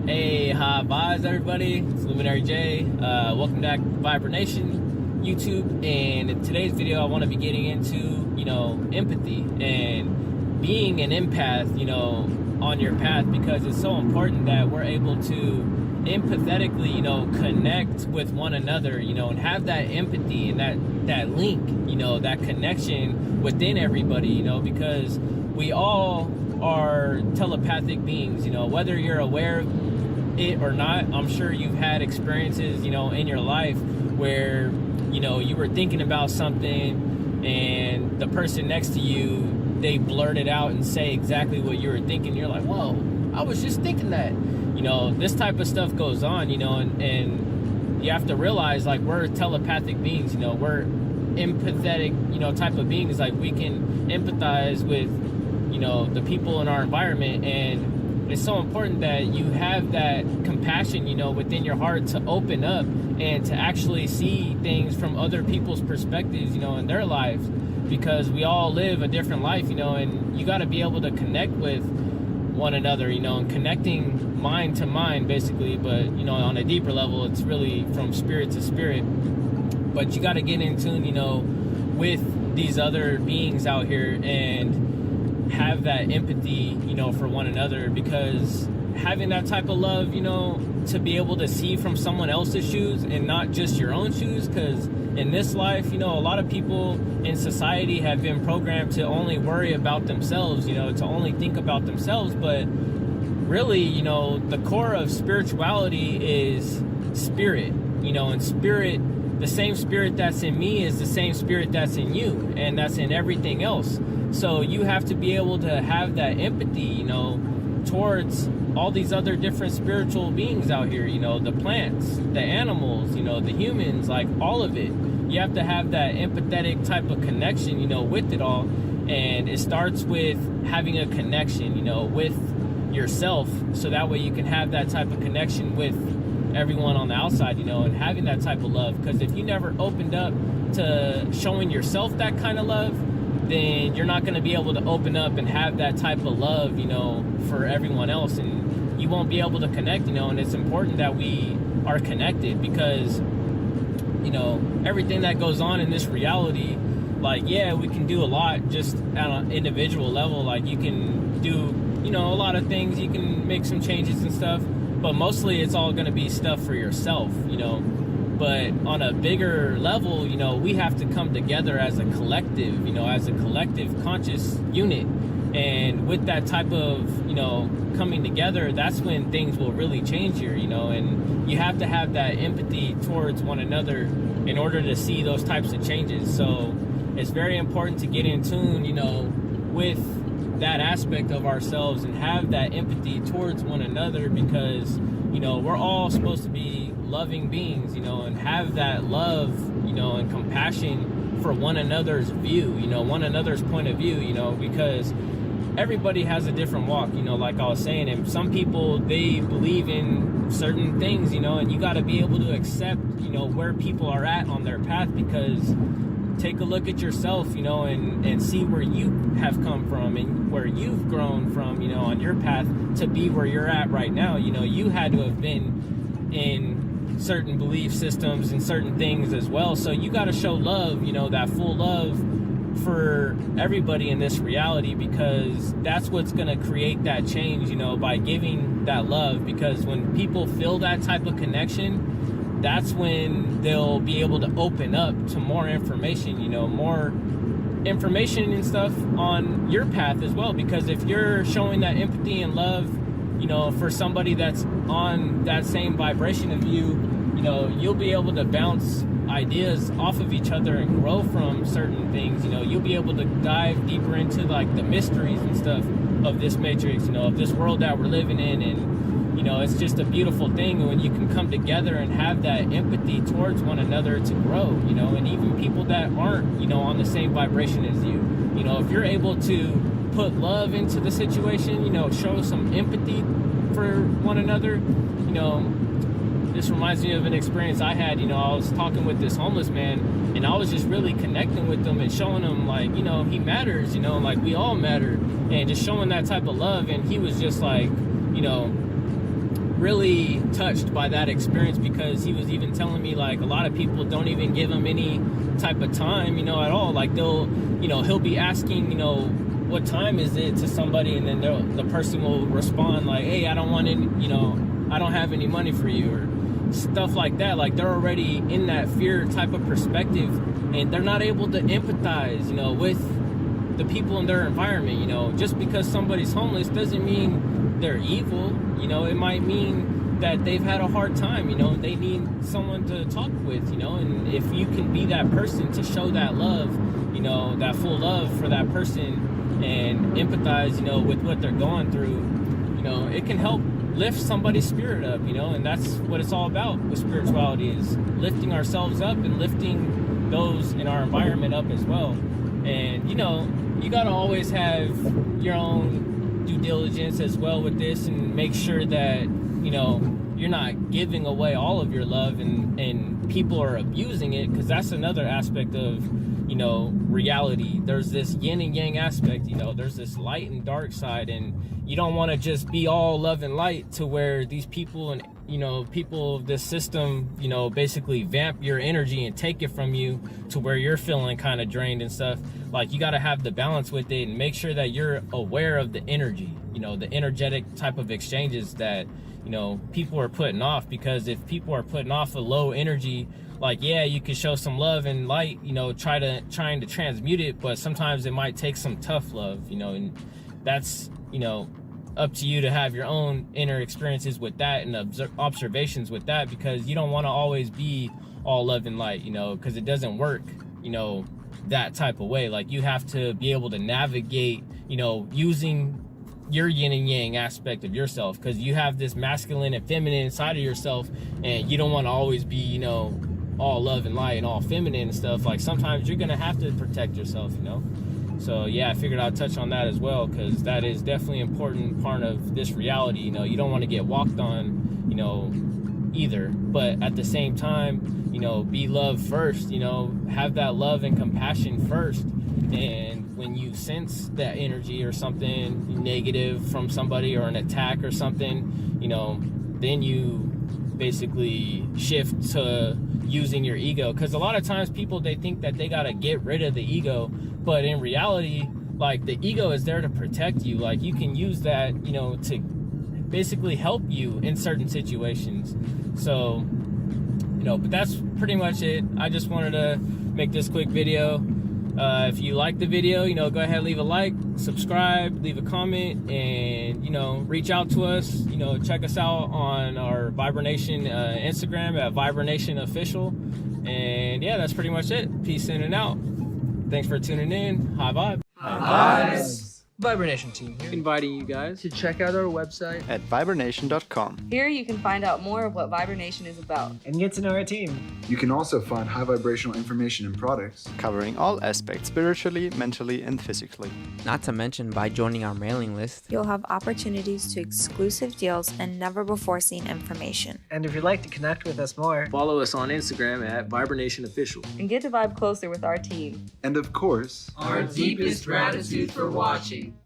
Hey, hi, vibes, everybody. It's Luminary J. Welcome back to Vibrant Nation YouTube. And in today's video, I want to be getting into, empathy and being an empath, on your path, because it's so important that we're able to empathetically, connect with one another, and have that empathy and that link, that connection within everybody, because we all are telepathic beings, whether you're aware of it or not. I'm sure you've had experiences, in your life where, you were thinking about something and the person next to you, they blurt it out and say exactly what you were thinking. You're like, whoa, I was just thinking that. This type of stuff goes on, and you have to realize, like, we're telepathic beings, we're empathetic, type of beings. Like, we can empathize with, the people in our environment, and it's so important that you have that compassion, within your heart, to open up and to actually see things from other people's perspectives, in their lives, because we all live a different life, and you got to be able to connect with one another, and connecting mind to mind, basically. But, on a deeper level, it's really from spirit to spirit. But you got to get in tune, with these other beings out here and have that empathy, for one another, because having that type of love, to be able to see from someone else's shoes and not just your own shoes, because in this life, a lot of people in society have been programmed to only worry about themselves, to only think about themselves. But really, the core of spirituality is spirit, and spirit, the same spirit that's in me is the same spirit that's in you, and that's in everything else. So you have to be able to have that empathy, towards all these other different spiritual beings out here, the plants, the animals, the humans, like all of it. You have to have that empathetic type of connection, with it all. And it starts with having a connection, with yourself, so that way you can have that type of connection with everyone on the outside, and having that type of love. Because if you never opened up to showing yourself that kind of love, then you're not going to be able to open up and have that type of love, for everyone else, and you won't be able to connect, and it's important that we are connected, because, everything that goes on in this reality, like, yeah, we can do a lot just at an individual level. Like, you can do, a lot of things, you can make some changes and stuff, but mostly it's all going to be stuff for yourself, But on a bigger level, we have to come together as a collective, as a collective conscious unit. And with that type of, coming together, that's when things will really change here, and you have to have that empathy towards one another in order to see those types of changes. So it's very important to get in tune, with that aspect of ourselves and have that empathy towards one another, because, we're all supposed to be loving beings, and have that love, and compassion for one another's view, one another's point of view, because everybody has a different walk, like I was saying, and some people, they believe in certain things, and you got to be able to accept, where people are at on their path, because take a look at yourself, and see where you have come from and where you've grown from, on your path to be where you're at right now. You had to have been in certain belief systems and certain things as well. So you got to show love, that full love for everybody in this reality, because that's what's going to create that change, by giving that love. Because when people feel that type of connection, that's when they'll be able to open up to more information, more information and stuff on your path as well. Because if you're showing that empathy and love, for somebody that's on that same vibration of you, you'll be able to bounce ideas off of each other and grow from certain things. You'll be able to dive deeper into, like, the mysteries and stuff of this matrix, of this world that we're living in. And it's just a beautiful thing when you can come together and have that empathy towards one another to grow, and even people that aren't, on the same vibration as you. If you're able to put love into the situation, show some empathy for one another, this reminds me of an experience I had. I was talking with this homeless man, and I was just really connecting with him and showing him, like, he matters, like we all matter, and just showing that type of love. And he was just like, really touched by that experience, because he was even telling me, like, a lot of people don't even give him any type of time, at all. Like, he'll be asking, what time is it to somebody, and then the person will respond like, hey, I don't want any, I don't have any money for you, or stuff like that. Like, they're already in that fear type of perspective, and they're not able to empathize, with the people in their environment. Just because somebody's homeless doesn't mean they're evil. It might mean that they've had a hard time, they need someone to talk with, and if you can be that person to show that love, that full love for that person, and empathize, with what they're going through, it can help lift somebody's spirit up, and that's what it's all about with spirituality, is lifting ourselves up and lifting those in our environment up as well. And, you got to always have your own due diligence as well with this, and make sure that, you're not giving away all of your love and people are abusing it, because that's another aspect of, reality. There's this yin and yang aspect, there's this light and dark side, and you don't want to just be all love and light to where these people and, people of this system, basically vamp your energy and take it from you to where you're feeling kind of drained and stuff. Like, you got to have the balance with it and make sure that you're aware of the energy, the energetic type of exchanges that, people are putting off. Because if people are putting off a low energy, like, yeah, you can show some love and light, trying to transmute it, but sometimes it might take some tough love, and that's, up to you to have your own inner experiences with that and observations with that, because you don't want to always be all love and light, because it doesn't work, that type of way. Like, you have to be able to navigate, using your yin and yang aspect of yourself, because you have this masculine and feminine inside of yourself, and you don't want to always be, all love and light and all feminine and stuff. Like, sometimes you're gonna have to protect yourself, So yeah, I figured I'd touch on that as well, because that is definitely an important part of this reality. You don't want to get walked on, either, but at the same time, be love first, have that love and compassion first. And when you sense that energy or something negative from somebody, or an attack or something, then you basically shift to using your ego. Because a lot of times people, they think that they got to get rid of the ego, but in reality, like, the ego is there to protect you. Like, you can use that, to basically help you in certain situations. So, but that's pretty much it. I just wanted to make this quick video. If you like the video, go ahead, leave a like, subscribe, leave a comment, and, reach out to us. Check us out on our Vibranation Instagram at Vibranation Official. And yeah, that's pretty much it. Peace in and out. Thanks for tuning in. High vibe. High vibes. Vibranation team here, Inviting you guys to check out our website at vibranation.com. Here you can find out more of what Vibranation is about and get to know our team. You can also find high vibrational information and products covering all aspects spiritually, mentally, and physically. Not to mention, by joining our mailing list, you'll have opportunities to exclusive deals and never before seen information. And if you'd like to connect with us more, follow us on Instagram at Vibranation Official and get to vibe closer with our team. and, of course, our deepest gratitude for watching.